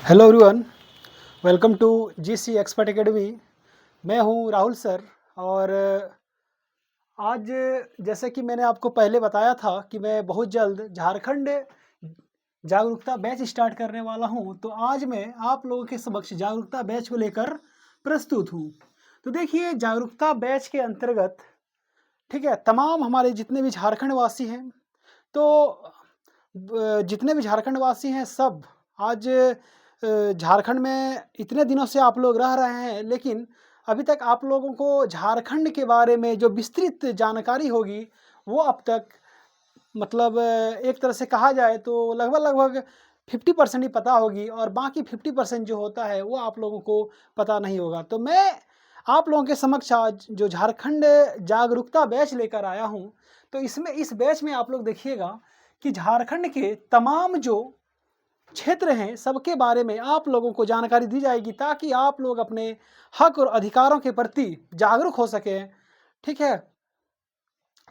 Hello everyone, welcome to GC expert academy. मैं हूं Rahul sir. और आज जैसे कि मैंने आपको पहले बताया था कि मैं बहुत जल्द झारखंड जागरूकता बैच स्टार्ट करने वाला हूं, तो आज मैं आप लोगों के समक्ष जागरूकता बैच को लेकर प्रस्तुत हूं। तो देखिए, जागरूकता बैच के अंतर्गत ठीक है, तमाम हमारे जितने भी झारखंड वासी हैं, तो जितने भी झारखंड वासी हैं सब आज झारखंड में इतने दिनों से आप लोग रह रहे हैं, लेकिन अभी तक आप लोगों को झारखंड के बारे में जो विस्तृत जानकारी होगी वो अब तक मतलब एक तरह से कहा जाए तो लगभग 50% ही पता होगी, और बाकी 50% जो होता है वो आप लोगों को पता नहीं होगा। तो मैं आप लोगों के समक्ष आज जो झारखंड जागरूकता बैच लेकर आया हूँ, तो इसमें इस बैच में आप लोग देखिएगा कि झारखंड के तमाम जो क्षेत्र हैं सबके बारे में आप लोगों को जानकारी दी जाएगी, ताकि आप लोग अपने हक और अधिकारों के प्रति जागरूक हो सकें। ठीक है,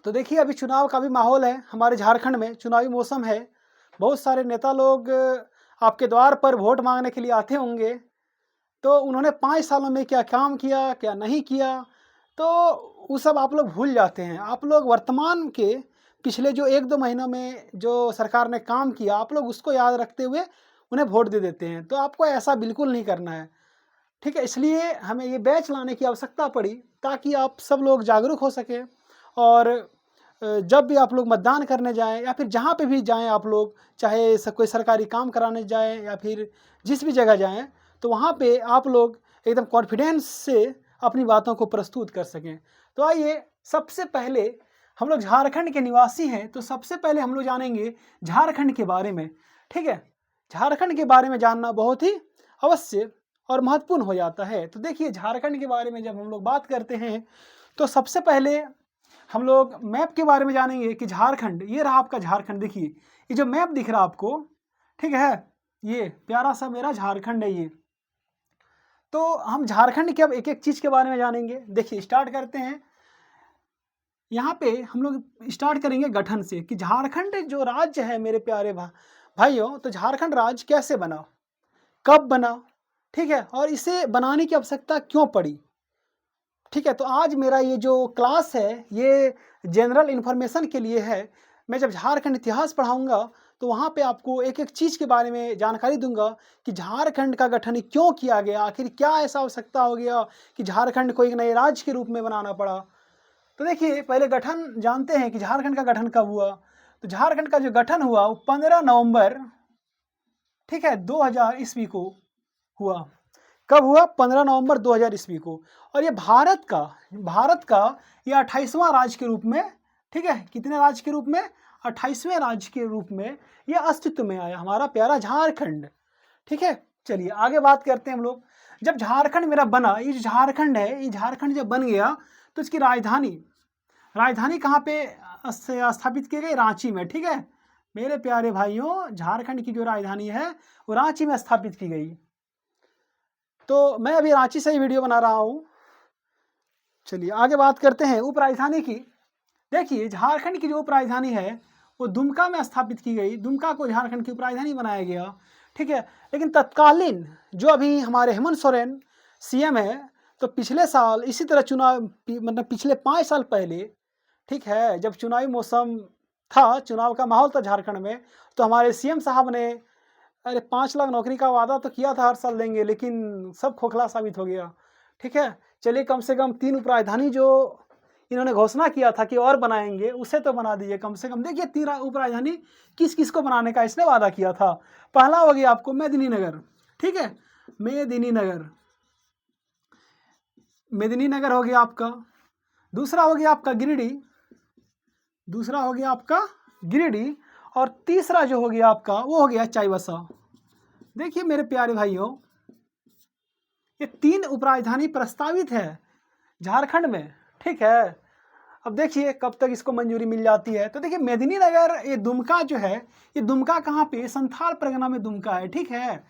तो देखिए, अभी चुनाव का भी माहौल है, हमारे झारखंड में चुनावी मौसम है। बहुत सारे नेता लोग आपके द्वार पर वोट मांगने के लिए आते होंगे, तो उन्होंने 5 सालों में क्या काम किया, क्या नहीं किया, तो वो सब आप लोग भूल जाते हैं। आप लोग वर्तमान के पिछले जो 1-2 महीनों में जो सरकार ने काम किया, आप लोग उसको याद रखते हुए उन्हें वोट दे देते हैं। तो आपको ऐसा बिल्कुल नहीं करना है। ठीक है, इसलिए हमें ये बैच लाने की आवश्यकता पड़ी, ताकि आप सब लोग जागरूक हो सकें। और जब भी आप लोग मतदान करने जाएँ या फिर जहाँ पे भी जाएँ आप लोग, चाहे कोई सरकारी काम कराने जाएँ या फिर जिस भी जगह जाएँ, तो वहाँ पे आप लोग एकदम कॉन्फिडेंस से अपनी बातों को प्रस्तुत कर सकें। तो आइए, सबसे पहले हम लोग झारखंड के निवासी हैं, तो सबसे पहले हम लोग जानेंगे झारखंड के बारे में। ठीक है, झारखंड के बारे में जानना बहुत ही अवश्य और महत्वपूर्ण हो जाता है। तो देखिए, झारखंड के बारे में जब हम लोग बात करते हैं, तो सबसे पहले हम लोग मैप के बारे में जानेंगे कि झारखंड, ये रहा आपका झारखंड। देखिए, ये जो मैप दिख रहा है आपको, ठीक है, ये प्यारा सा मेरा झारखंड है ये। तो हम झारखंड के अब एक-एक चीज़ के बारे में जानेंगे। देखिए, स्टार्ट करते हैं। यहाँ पे हम लोग स्टार्ट करेंगे गठन से, कि झारखंड जो राज्य है मेरे प्यारे भाइयों, तो झारखंड राज्य कैसे बना, कब बना, ठीक है, और इसे बनाने की आवश्यकता क्यों पड़ी। ठीक है, तो आज मेरा ये जो क्लास है ये जनरल इन्फॉर्मेशन के लिए है। मैं जब झारखंड इतिहास पढ़ाऊँगा, तो वहाँ पे आपको एक-एक चीज़ के बारे में जानकारी दूँगा कि झारखंड का गठन क्यों किया गया, आखिर क्या ऐसा आवश्यकता हो गया कि झारखंड को एक नए राज्य के रूप में बनाना पड़ा। तो देखिए, पहले गठन जानते हैं कि झारखंड का गठन कब हुआ। तो झारखंड का जो गठन हुआ वो 15 नवंबर, ठीक है, 2000 ईस्वी को हुआ। कब हुआ? 15 नवंबर 2000 ईस्वी को। और ये भारत का ये 28वां राज्य के रूप में, ठीक है, कितने राज्य के रूप में? 28वें राज्य के रूप में ये अस्तित्व में आया, हमारा प्यारा झारखंड। ठीक है, चलिए आगे बात करते हैं हम लोग। जब झारखंड मेरा बना, ये जो झारखंड है, ये झारखंड जब बन गया, तो इसकी राजधानी राजधानी कहाँ पे स्थापित की गई? रांची में। ठीक है, मेरे प्यारे भाइयों, झारखंड की जो राजधानी है वो रांची में स्थापित की गई। तो मैं अभी रांची से ही वीडियो बना रहा हूँ। चलिए आगे बात करते हैं उप राजधानी की। देखिए, झारखंड की जो उप राजधानी है वो दुमका में स्थापित की गई। दुमका को झारखंड की उप राजधानी बनाया गया। ठीक है, लेकिन तत्कालीन जो अभी हमारे हेमंत सोरेन सीएम है, तो पिछले साल इसी तरह चुनाव मतलब पिछले 5 साल पहले, ठीक है, जब चुनावी मौसम था, चुनाव का माहौल था झारखंड में, तो हमारे सीएम साहब ने अरे 5 लाख नौकरी का वादा तो किया था हर साल देंगे, लेकिन सब खोखला साबित हो गया। ठीक है, चलिए कम से कम 3 उप राजधानी जो इन्होंने घोषणा किया था कि और बनाएंगे, उसे तो बना दीजिए कम से कम। देखिए, 3 उप राजधानी किस किस को बनाने का इसने वादा किया था। पहला हो गया आपको मेदिनीनगर। ठीक है, मेदिनीनगर मेदिनीनगर हो गया आपका। दूसरा हो गया आपका गिरिडीह। दूसरा हो गया आपका गिरिडीह। और तीसरा जो हो गया आपका वो हो गया चाईबासा। देखिए मेरे प्यारे भाइयों, ये 3 उपराजधानी प्रस्तावित है झारखंड में। ठीक है, अब देखिए कब तक इसको मंजूरी मिल जाती है। तो देखिए, मेदिनीनगर, ये दुमका जो है, ये दुमका कहाँ पे? संथाल परगना में दुमका है। ठीक है,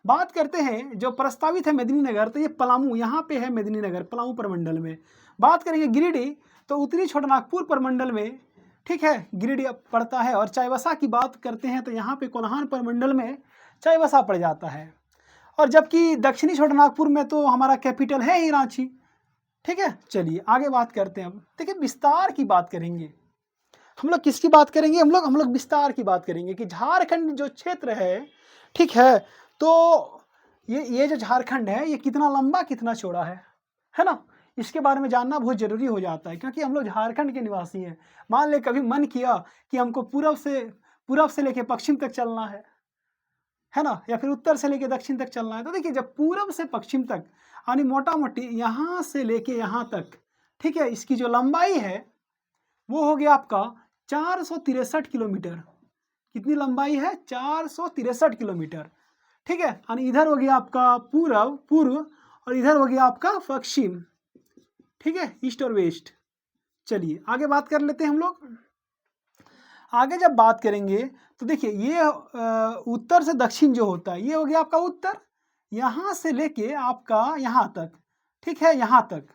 बात करते हैं जो प्रस्तावित है मेदिनीनगर, तो ये पलामू, यहाँ पे है मेदिनीनगर, पलामू प्रमंडल में। बात करेंगे गिरिडीह, तो उत्तरी छोटानागपुर प्रमंडल में, ठीक है, गिरिडीह पड़ता है। और चाईबासा की बात करते हैं तो यहाँ पे कोल्हान प्रमंडल में चाईबासा पड़ जाता है। और जबकि दक्षिणी छोटानागपुर में तो हमारा कैपिटल है ही रांची। ठीक है, चलिए आगे बात करते हैं। अब देखिए विस्तार की बात करेंगे हम लोग। किसकी बात करेंगे हम लोग विस्तार की बात करेंगे कि झारखंड जो क्षेत्र है, ठीक है, तो ये जो झारखंड है ये कितना लंबा कितना चौड़ा है ना। इसके बारे में जानना बहुत जरूरी हो जाता है, क्योंकि हम लोग झारखंड के निवासी हैं। मान ले कभी मन किया कि हमको पूरब से लेके पश्चिम तक चलना है ना, या फिर उत्तर से लेके दक्षिण तक चलना है, तो देखिए जब पूरब से पश्चिम तक यानी मोटा मोटी यहाँ से लेके यहाँ तक, ठीक है, इसकी जो लंबाई है वो हो गया आपका 463 किलोमीटर। कितनी लंबाई है? 463 किलोमीटर। ठीक है, यानी इधर हो गया आपका पूर्व और इधर हो गया आपका पश्चिम। ठीक है, ईस्ट और वेस्ट। चलिए आगे बात कर लेते हैं हम लोग। आगे जब बात करेंगे तो देखिए ये उत्तर से दक्षिण जो होता है ये हो गया आपका उत्तर, यहाँ से लेके आपका यहाँ तक, ठीक है, यहाँ तक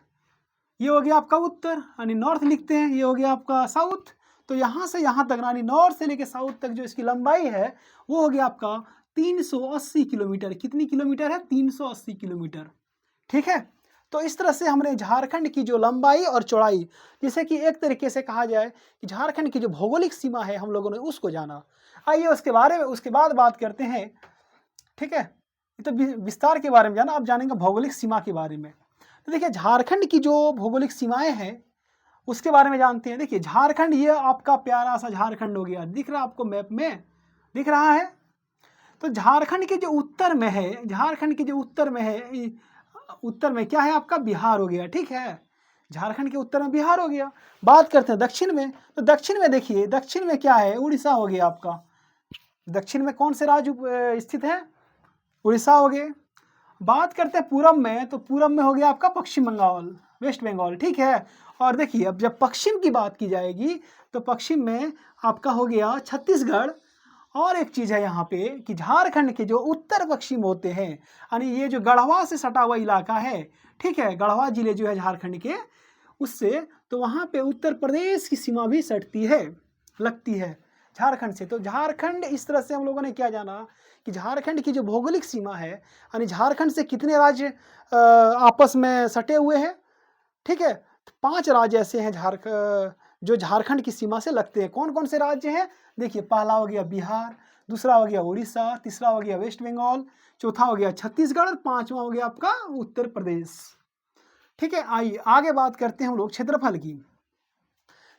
ये हो गया आपका उत्तर, यानी नॉर्थ लिखते हैं। ये हो गया आपका साउथ। तो यहाँ से यहाँ तक यानी नॉर्थ से लेके साउथ तक जो इसकी लंबाई है वो हो गया आपका 380 किलोमीटर। कितनी किलोमीटर है? 380 किलोमीटर। ठीक है, तो इस तरह से हमने झारखंड की जो लंबाई और चौड़ाई, जैसे कि एक तरीके से कहा जाए कि झारखंड की जो भौगोलिक सीमा है हम लोगों ने उसको जाना। आइए उसके बाद बात करते हैं। ठीक है, ये तो विस्तार के बारे में जाना, अब जानेंगे भौगोलिक सीमा के बारे में। तो देखिए झारखंड की जो भौगोलिक सीमाएं हैं उसके बारे में जानते हैं। देखिए झारखंड ये आपका प्यारा सा झारखंड हो गया, दिख रहा है आपको मैप में? दिख रहा है। तो झारखंड के जो उत्तर में है, झारखंड के जो उत्तर में है, उत्तर में क्या है आपका? बिहार हो गया। ठीक है, झारखंड के उत्तर में बिहार हो गया। बात करते हैं दक्षिण में, तो दक्षिण में देखिए दक्षिण में क्या है? उड़ीसा हो गया आपका। दक्षिण में कौन से राज्य स्थित है? उड़ीसा हो गए। बात करते हैं पूरब में, तो पूरब में हो गया आपका पश्चिम बंगाल, वेस्ट बंगाल। ठीक है, और देखिए अब जब पश्चिम की बात की जाएगी तो पश्चिम में आपका हो गया छत्तीसगढ़। और एक चीज़ है यहाँ पे कि झारखंड के जो उत्तर पश्चिम होते हैं, यानी ये जो गढ़वा से सटा हुआ इलाका है, ठीक है, गढ़वा जिले जो है झारखंड के उससे, तो वहाँ पे उत्तर प्रदेश की सीमा भी सटती है, लगती है झारखंड से। तो झारखंड इस तरह से हम लोगों ने क्या जाना कि झारखंड की जो भौगोलिक सीमा है, यानी झारखंड से कितने राज्य आपस में सटे हुए हैं। ठीक है, तो 5 राज्य ऐसे हैं जो झारखंड की सीमा से लगते हैं। कौन कौन से राज्य हैं? देखिए पहला हो गया बिहार, दूसरा हो गया उड़ीसा, तीसरा हो गया वेस्ट बंगाल, चौथा हो गया छत्तीसगढ़ और पांचवा हो गया आपका उत्तर प्रदेश। ठीक है, आइए आगे बात करते हैं हम लोग क्षेत्रफल की।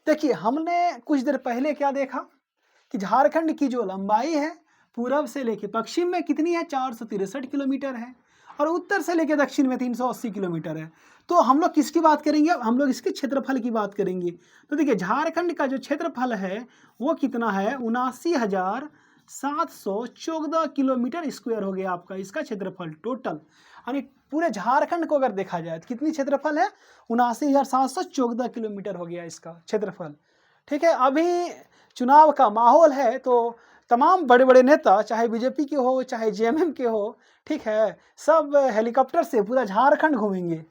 देखिए हमने कुछ देर पहले क्या देखा कि झारखंड की जो लंबाई है पूरब से लेके पश्चिम में कितनी है? 463 किलोमीटर है, और उत्तर से लेके दक्षिण में 380 किलोमीटर है। तो हम लोग किसकी बात करेंगे? अब हम लोग इसके क्षेत्रफल की बात करेंगे। तो देखिए झारखंड का जो क्षेत्रफल है वो कितना है? 79,714 किलोमीटर स्क्वायर हो गया आपका इसका क्षेत्रफल टोटल। यानी पूरे झारखंड को अगर देखा जाए तो कितनी क्षेत्रफल है? 79,714 किलोमीटर हो गया इसका क्षेत्रफल। ठीक है, अभी चुनाव का माहौल है तो तमाम बड़े बड़े नेता, चाहे बीजेपी के हो चाहे जेएमएम के हो, ठीक है, सब हेलीकॉप्टर से पूरा झारखंड घूमेंगे,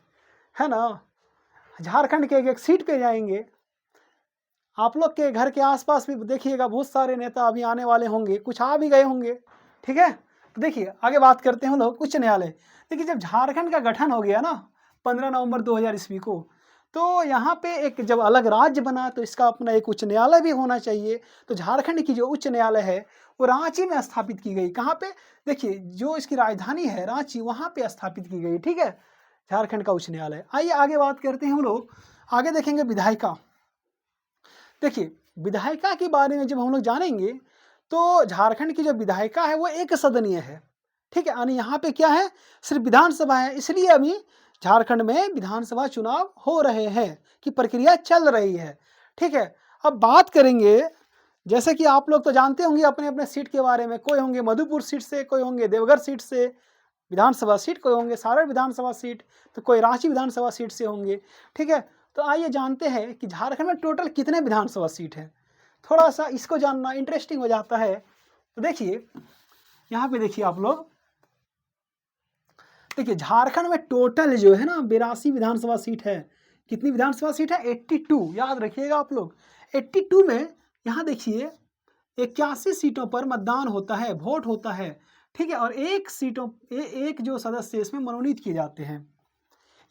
है ना। झारखंड के एक एक सीट पे जाएंगे। आप लोग के घर के आसपास भी देखिएगा बहुत सारे नेता अभी आने वाले होंगे, कुछ आ भी गए होंगे। ठीक है, तो देखिए आगे बात करते हैं हम लोग उच्च न्यायालय। देखिए जब झारखंड का गठन हो गया ना 15 नवंबर 2000 ईस्वी को, तो यहाँ पे एक जब अलग राज्य बना तो इसका अपना एक उच्च न्यायालय भी होना चाहिए। तो झारखंड की जो उच्च न्यायालय है वो रांची में स्थापित की गई। कहाँ पे? देखिए जो इसकी राजधानी है रांची, वहाँ पे स्थापित की गई। ठीक है, झारखंड का उच्च न्यायालय। आइए आगे बात करते हैं हम लोग। आगे देखेंगे विधायिका। देखिए विधायिका के बारे में जब हम लोग जानेंगे तो झारखंड की जो विधायिका है वो एक सदनीय है। ठीक है, यानी यहाँ पे क्या है? सिर्फ विधानसभा है, इसलिए अभी झारखंड में विधानसभा चुनाव हो रहे हैं कि प्रक्रिया चल रही है। ठीक है, अब बात करेंगे, जैसे कि आप लोग तो जानते होंगे अपने अपने सीट के बारे में। कोई होंगे मधुपुर सीट से, कोई होंगे देवघर सीट से विधानसभा सीट, कोई होंगे सारण विधानसभा सीट, तो कोई रांची विधानसभा सीट से होंगे। ठीक है, तो आइए जानते हैं कि झारखंड में टोटल कितने विधानसभा सीट हैं। थोड़ा सा इसको जानना इंटरेस्टिंग हो जाता है। तो देखिए यहाँ पे देखिए आप लोग, देखिए झारखंड में टोटल जो है ना 82 विधानसभा सीट है। कितनी विधानसभा सीट है? 82, याद रखिएगा आप लोग। 82 में यहाँ देखिए 81 सीटों पर मतदान होता है, वोट होता है। ठीक है, और एक जो सदस्य इसमें मनोनीत किए जाते हैं।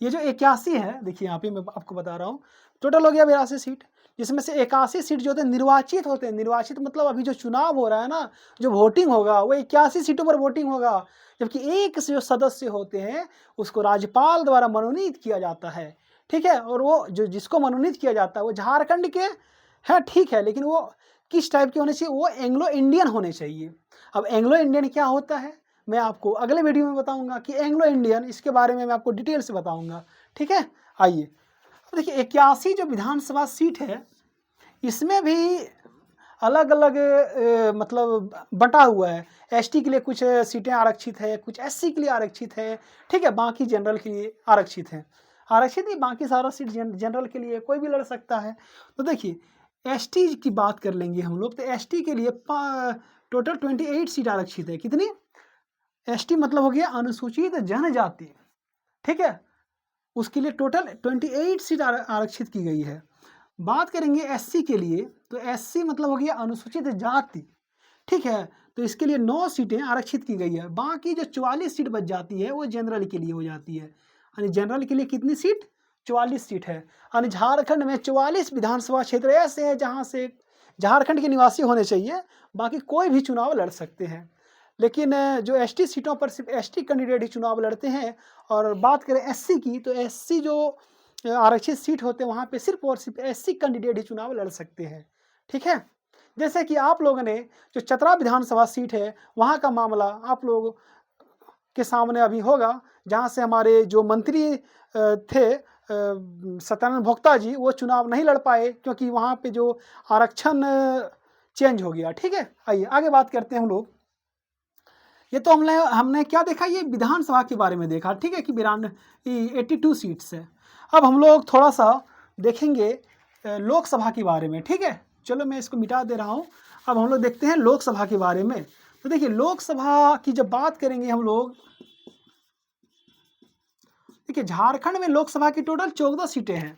ये जो 81 है, देखिए यहाँ पे मैं आपको बता रहा हूँ, टोटल हो गया 82 सीट, जिसमें से 81 सीट जो होते हैं निर्वाचित होते हैं। निर्वाचित मतलब अभी जो चुनाव हो रहा है ना, जो वोटिंग होगा वो 81 सीटों पर वोटिंग होगा, जबकि एक जो सदस्य होते हैं उसको राज्यपाल द्वारा मनोनीत किया जाता है। ठीक है, और वो जो जिसको मनोनीत किया जाता है वो झारखंड के हैं, ठीक है, लेकिन वो किस टाइप के होने चाहिए, वो एंग्लो इंडियन होने चाहिए। अब एंग्लो इंडियन क्या होता है मैं आपको अगले वीडियो में बताऊंगा कि एंग्लो इंडियन, इसके बारे में मैं आपको डिटेल से बताऊंगा। ठीक है, आइए अब देखिए 81 जो विधानसभा सीट है इसमें भी अलग अलग मतलब बटा हुआ है। एसटी के लिए कुछ सीटें आरक्षित है, कुछ एससी के लिए आरक्षित है, ठीक है, बाकी जनरल के लिए आरक्षित है। आरक्षित ही बाकी सारा सीट जनरल के लिए कोई भी लड़ सकता है। तो देखिए एसटी की बात कर लेंगे हम लोग, तो एसटी के लिए टोटल 28 सीट आरक्षित है। कितनी? एसटी मतलब हो गया अनुसूचित जनजाति, ठीक है, उसके लिए टोटल 28 सीट आरक्षित की गई है। बात करेंगे एससी के लिए, तो एससी मतलब हो गया अनुसूचित जाति, ठीक है, तो इसके लिए 9 सीटें आरक्षित की गई है। बाकी जो 44 सीट बच जाती है वो जनरल के लिए हो जाती है। यानी जनरल के लिए कितनी सीट? 44 सीट है। यानी झारखंड में 44 विधानसभा क्षेत्र ऐसे हैं जहाँ से झारखंड के निवासी होने चाहिए, बाकी कोई भी चुनाव लड़ सकते हैं। लेकिन जो एसटी सीटों पर सिर्फ एसटी कैंडिडेट ही चुनाव लड़ते हैं। और बात करें एससी की, तो एससी जो आरक्षित सीट होते हैं वहाँ पे सिर्फ और सिर्फ एससी कैंडिडेट ही चुनाव लड़ सकते हैं। ठीक है, जैसे कि आप लोगों ने जो चतरा विधानसभा सीट है वहाँ का मामला आप लोग के सामने अभी होगा, जहाँ से हमारे जो मंत्री थे सत्यानंद भोक्ता जी, वो चुनाव नहीं लड़ पाए क्योंकि वहाँ पे जो आरक्षण चेंज हो गया। ठीक है, आइए आगे बात करते हैं हम लोग। ये तो हमने क्या देखा, ये विधानसभा के बारे में देखा, ठीक है, कि 82 सीट्स है। अब हम लोग थोड़ा सा देखेंगे लोकसभा के बारे में। ठीक है, चलो मैं इसको मिटा दे रहा हूँ। अब हम लोग देखते हैं लोकसभा के बारे में। तो देखिए लोकसभा की जब बात करेंगे हम लोग, देखिए झारखंड में लोकसभा की टोटल 14 सीटें हैं,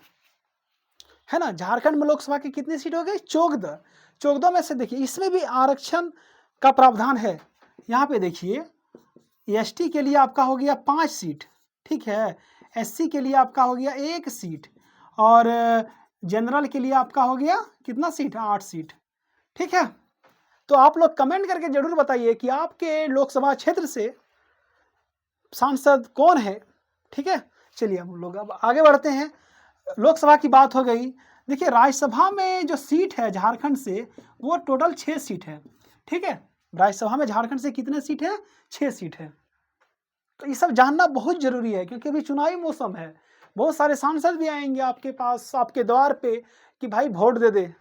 है ना। झारखंड में लोकसभा की कितनी सीट हो गई? 14। 14 में से देखिए इसमें भी आरक्षण का प्रावधान है। यहाँ पे देखिए एसटी के लिए आपका हो गया 5 सीट, ठीक है, एससी के लिए आपका हो गया 1 सीट, और जनरल के लिए आपका हो गया कितना सीट? 8 सीट। ठीक है, तो आप लोग कमेंट करके जरूर बताइए कि आपके लोकसभा क्षेत्र से सांसद कौन है। ठीक है, चलिए हम लोग अब आगे बढ़ते हैं। लोकसभा की बात हो गई। देखिए राज्यसभा में जो सीट है झारखंड से, वो टोटल 6 सीट है। ठीक है, राज्यसभा में झारखंड से कितने सीट है? 6 सीट है। तो ये सब जानना बहुत जरूरी है क्योंकि अभी चुनावी मौसम है। बहुत सारे सांसद भी आएंगे आपके पास, आपके द्वार पे, कि भाई वोट दे दे,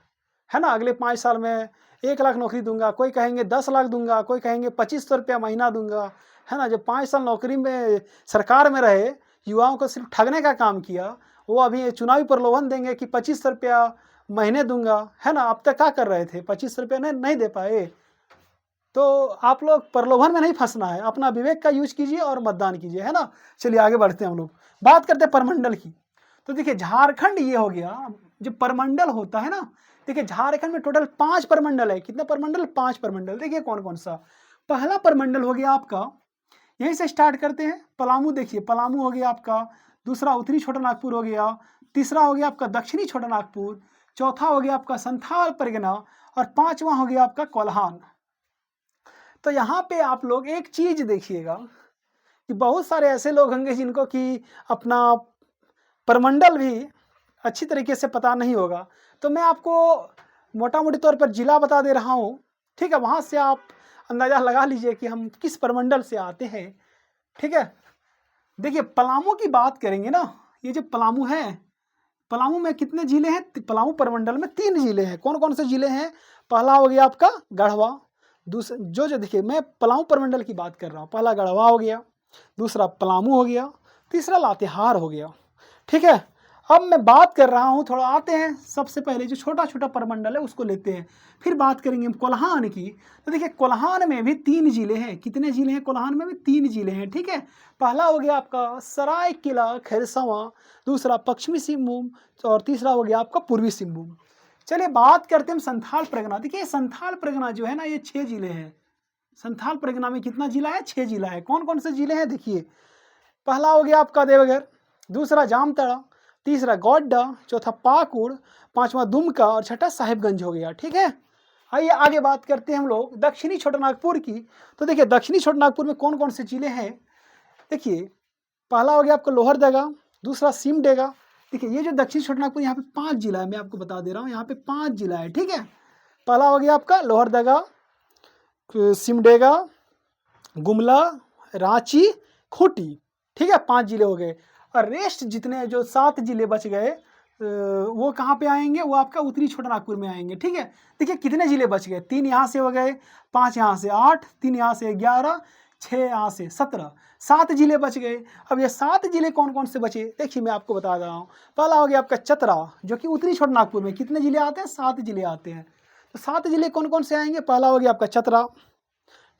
है ना, अगले 5 साल में 1 लाख नौकरी दूंगा, कोई कहेंगे 10 लाख दूंगा, कोई कहेंगे 2500 रुपया महीना दूंगा, है ना। जो 5 साल नौकरी में सरकार में रहे, युवाओं को सिर्फ ठगने का काम किया, वो अभी चुनावी प्रलोभन देंगे कि 2500 रुपया महीने दूंगा, है ना। अब तक क्या कर रहे थे? 2500 रुपया नहीं दे पाए। तो आप लोग प्रलोभन में नहीं फंसना है, अपना विवेक का यूज कीजिए और मतदान कीजिए, है ना। चलिए आगे बढ़ते हैं हम लोग, बात करते हैं परमंडल की। तो देखिए झारखंड ये हो गया, जो परमंडल होता है ना, देखिए झारखंड में टोटल 5 परमंडल है। कितने परमंडल? 5 परमंडल। देखिए कौन कौन सा। पहला परमंडल हो गया आपका, यहीं से स्टार्ट करते हैं, पलामू। देखिए पलामू हो गया आपका, दूसरा उत्तरी छोटा नागपुर हो गया, तीसरा हो गया आपका दक्षिणी छोटा नागपुर, चौथा हो गया आपका संथाल परगना, और 5वां हो गया आपका कोल्हान। तो यहाँ पे आप लोग एक चीज देखिएगा कि बहुत सारे ऐसे लोग होंगे जिनको कि अपना परमंडल भी अच्छी तरीके से पता नहीं होगा। तो मैं आपको मोटा मोटी तौर पर जिला बता दे रहा हूँ, ठीक है, वहाँ से आप अंदाज़ा लगा लीजिए कि हम किस परमंडल से आते हैं। ठीक है, देखिए पलामू की बात करेंगे ना, ये जो पलामू है, पलामू में कितने जिले हैं? पलामू परमंडल में 3 जिले हैं। कौन कौन से जिले हैं? पहला हो गया आपका गढ़वा, दूसरा जो देखिए मैं पलामू परमंडल की बात कर रहा हूँ, पहला गढ़वा हो गया, दूसरा पलामू हो गया, तीसरा लातेहार हो गया। ठीक है, अब मैं बात कर रहा हूँ, थोड़ा आते हैं, सबसे पहले जो छोटा छोटा परमंडल है उसको लेते हैं, फिर बात करेंगे हम कोल्हान की। तो देखिए कोल्हान में भी 3 जिले हैं। कितने जिले हैं? कोल्हान में भी 3 जिले हैं। ठीक है, पहला हो गया आपका सरायकेला खरसावां, दूसरा पश्चिमी सिंहभूम, और तीसरा हो गया आपका पूर्वी सिंहभूम। चलिए बात करते हैं हम संथाल परगना। देखिए संथाल परगना जो है ना, ये 6 जिले हैं। संथाल परगना में कितना जिला है? 6 जिला है। कौन कौन से जिले हैं देखिए, पहला हो गया आपका देवघर, दूसरा जामताड़ा, तीसरा गोड्डा, चौथा पाकुड़, पांचवा दुमका और छठा साहिबगंज हो गया। ठीक है, आइए आगे बात करते हैं हम लोग दक्षिणी छोटानागपुर की। तो देखिए दक्षिणी छोटानागपुर में कौन कौन से जिले हैं। देखिए पहला हो गया आपका लोहरदगा, दूसरा सिमडेगा। देखिए ये जो दक्षिण छोटानागपुर यहाँ पे 5 जिला है, मैं आपको बता दे रहा हूँ, यहाँ पे 5 जिला है। ठीक है, पहला हो गया आपका लोहरदगा, सिमडेगा, गुमला, रांची, खूंटी। ठीक है, 5 जिले हो गए। और रेस्ट जितने जो 7 जिले बच गए वो कहाँ पे आएंगे? वो आपका उत्तरी छोटानागपुर में आएंगे। ठीक है, देखिए कितने जिले बच गए, 3 यहाँ से हो गए, 5 यहाँ से 8, 3 यहाँ से 11, 6 यहाँ से 17, 7 जिले बच गए। अब ये 7 जिले कौन कौन से बचे? देखिए मैं आपको बता रहा हूँ। पहला हो गया आपका चतरा, जो कि उत्तरी छोटानागपुर में। कितने जिले आते हैं? 7 जिले आते हैं। तो 7 जिले कौन कौन से आएंगे? पहला हो गया आपका चतरा,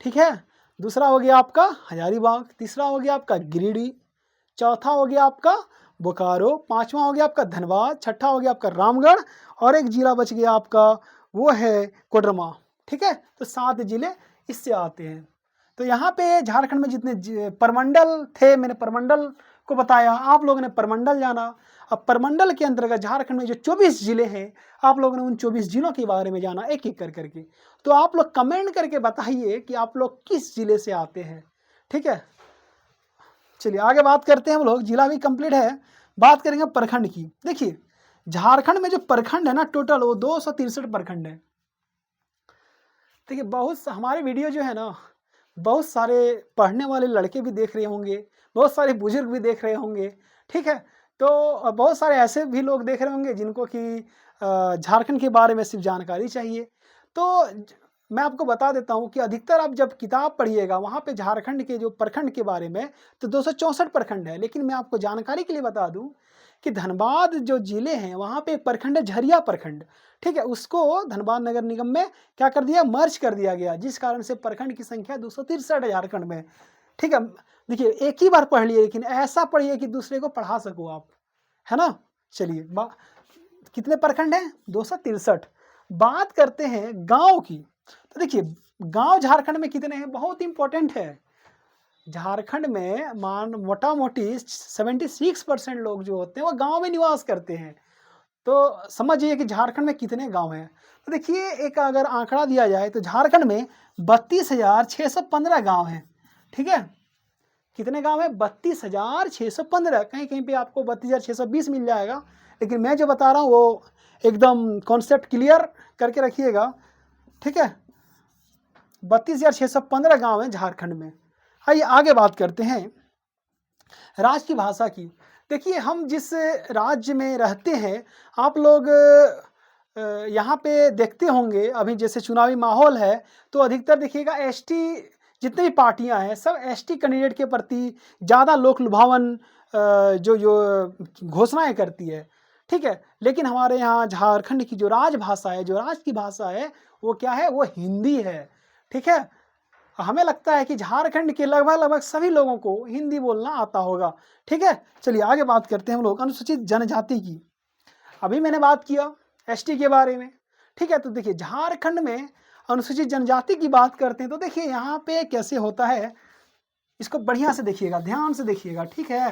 ठीक है, दूसरा हो गया आपका हजारीबाग, तीसरा हो गया आपका गिरिडीह, चौथा हो गया आपका बोकारो, पांचवा हो गया आपका धनबाद, छठा हो गया आपका रामगढ़ और एक जिला बच गया आपका, वो है कोडरमा। ठीक है, तो 7 जिले इससे आते हैं। तो यहाँ पे झारखंड में जितने परमंडल थे, मैंने परमंडल को बताया, आप लोगों ने परमंडल जाना। अब परमंडल के अंतर्गत झारखंड में जो 24 जिले हैं, आप लोगों ने उन 24 जिलों के बारे में जाना एक एक कर करके। तो आप लोग कमेंट करके बताइए कि आप लोग किस जिले से आते हैं। ठीक है, चलिए आगे बात करते हैं हम लोग। जिला भी कंप्लीट है, बात करेंगे प्रखंड की। देखिए झारखंड में जो प्रखंड है ना, टोटल वो 263 प्रखंड है। देखिए बहुत हमारे वीडियो जो है ना, बहुत सारे पढ़ने वाले लड़के भी देख रहे होंगे, बहुत सारे बुजुर्ग भी देख रहे होंगे। ठीक है, तो बहुत सारे ऐसे भी लोग देख रहे होंगे जिनको कि झारखंड के बारे में सिर्फ जानकारी चाहिए। तो मैं आपको बता देता हूँ कि अधिकतर आप जब किताब पढ़िएगा वहाँ पे झारखंड के जो प्रखंड के बारे में, तो 264 प्रखंड है। लेकिन मैं आपको जानकारी के लिए बता दूँ कि धनबाद जो जिले हैं वहाँ पे प्रखंड है झरिया प्रखंड। ठीक है, उसको धनबाद नगर निगम में क्या कर दिया? मर्ज कर दिया गया, जिस कारण से प्रखंड की संख्या 263 है झारखंड में। ठीक है, देखिए एक ही बार पढ़ लिए, लेकिन ऐसा पढ़िए कि दूसरे को पढ़ा सको आप, है ना। चलिए कितने प्रखंड हैं? 263। बात करते हैं गांव की। तो देखिए गांव झारखंड में कितने हैं? बहुत इंपॉर्टेंट है। झारखंड में मोटा मोटी 76% लोग जो होते हैं वो गांव में निवास करते हैं। तो समझिए कि झारखंड में कितने गांव हैं। तो देखिए एक अगर आंकड़ा दिया जाए तो झारखंड में 32,615 गांव हैं। ठीक है, कितने गांव हैं? 32,615। कहीं कहीं पे आपको 32,620 मिल जाएगा, लेकिन मैं जो बता रहा हूँ वो एकदम कॉन्सेप्ट क्लियर करके रखिएगा। ठीक है, 32,615 गांव हैं झारखंड में। आइए आगे बात करते हैं राज्य की भाषा की। देखिए हम जिस राज्य में रहते हैं, आप लोग यहाँ पे देखते होंगे, अभी जैसे चुनावी माहौल है तो अधिकतर देखिएगा एसटी जितनी भी पार्टियां हैं सब एसटी कैंडिडेट के प्रति ज़्यादा लोक लुभावन जो घोषणाएं करती है। ठीक है, लेकिन हमारे यहाँ झारखंड की जो राजभाषा है, जो राज्य की भाषा है, वो क्या है? वो हिंदी है। ठीक है, हमें लगता है कि झारखंड के लगभग सभी लोगों को हिंदी बोलना आता होगा। ठीक है, चलिए आगे बात करते हैं हम लोग अनुसूचित जनजाति की। अभी मैंने बात किया एसटी के बारे में। ठीक है, तो देखिए झारखंड में अनुसूचित जनजाति की बात करते हैं तो देखिए यहाँ पे कैसे होता है, इसको बढ़िया से देखिएगा, ध्यान से देखिएगा। ठीक है,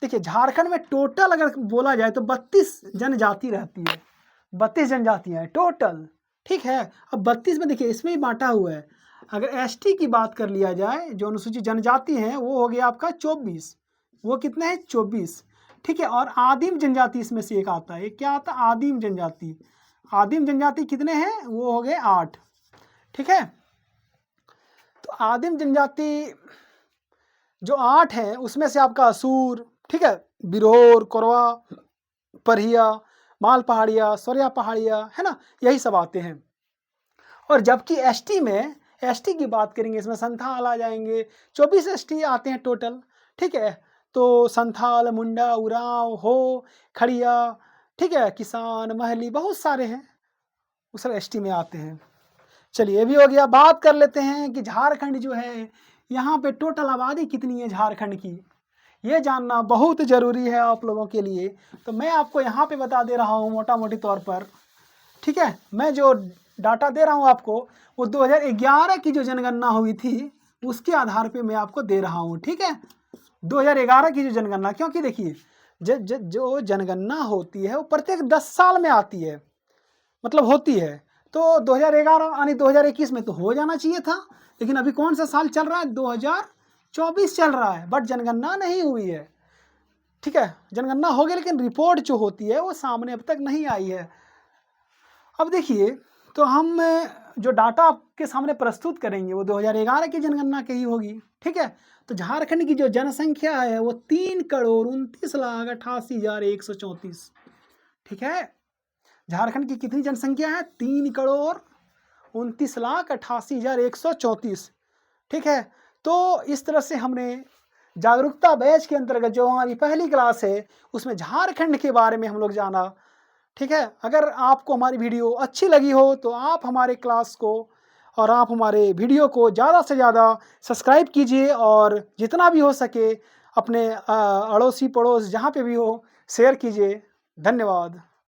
देखिए झारखंड में टोटल अगर बोला जाए तो 32 जनजाति रहती है, 32 जनजातियां हैं टोटल। ठीक है, अब 32 में देखिए इसमें ही बांटा हुआ है। अगर एसटी की बात कर लिया जाए, जो अनुसूचित जनजाति है, वो हो गया आपका 24। वो कितने हैं? 24। ठीक है, और आदिम जनजाति इसमें से एक आता है। क्या आता है? आदिम जनजाति। आदिम जनजाति कितने हैं? वो हो गए 8। ठीक है, तो आदिम जनजाति जो 8 हैं उसमें से आपका असुर, ठीक है, बिरहोर, कोरवा, परिया, माल पहाड़िया, सोरिया पहाड़िया, है ना, यही सब आते हैं। और जबकि एसटी में, एसटी की बात करेंगे, इसमें संथाल आ जाएंगे। 24 एसटी आते हैं टोटल। ठीक है, तो संथाल, मुंडा, उरांव, हो, खड़िया, ठीक है, किसान, महली, बहुत सारे हैं, वो सब एसटी में आते हैं। चलिए ये भी हो गया। बात कर लेते हैं कि झारखंड जो है, यहाँ पे टोटल आबादी कितनी है झारखंड की, ये जानना बहुत ज़रूरी है आप लोगों के लिए। तो मैं आपको यहाँ पे बता दे रहा हूँ मोटा मोटी तौर पर। ठीक है, मैं जो डाटा दे रहा हूँ आपको, वो 2011 की जो जनगणना हुई थी उसके आधार पे मैं आपको दे रहा हूँ, ठीक है। 2011 की जो जनगणना, क्योंकि देखिए जो जनगणना होती है वो प्रत्येक 10 साल में आती है, मतलब होती है। तो 2011 यानी 2021 में तो हो जाना चाहिए था, लेकिन अभी कौन सा साल चल रहा है, 2024 चल रहा है, बट जनगणना नहीं हुई है, ठीक है। जनगणना हो गई लेकिन रिपोर्ट जो होती है वो सामने अब तक नहीं आई है। अब देखिए, तो हम जो डाटा आपके सामने प्रस्तुत करेंगे वो 2011 की जनगणना की ही होगी, ठीक है। तो झारखंड की जो जनसंख्या है वो 3,29,88,134, ठीक है। झारखंड की कितनी जनसंख्या है, 3,29,88,134, ठीक है। तो इस तरह से हमने जागरूकता बैच के अंतर्गत जो हमारी पहली क्लास है उसमें झारखंड के बारे में हम लोग जाना, ठीक है। अगर आपको हमारी वीडियो अच्छी लगी हो तो आप हमारे क्लास को और आप हमारे वीडियो को ज़्यादा से ज़्यादा सब्सक्राइब कीजिए, और जितना भी हो सके अपने अड़ोसी पड़ोस जहाँ पे भी हो शेयर कीजिए। धन्यवाद।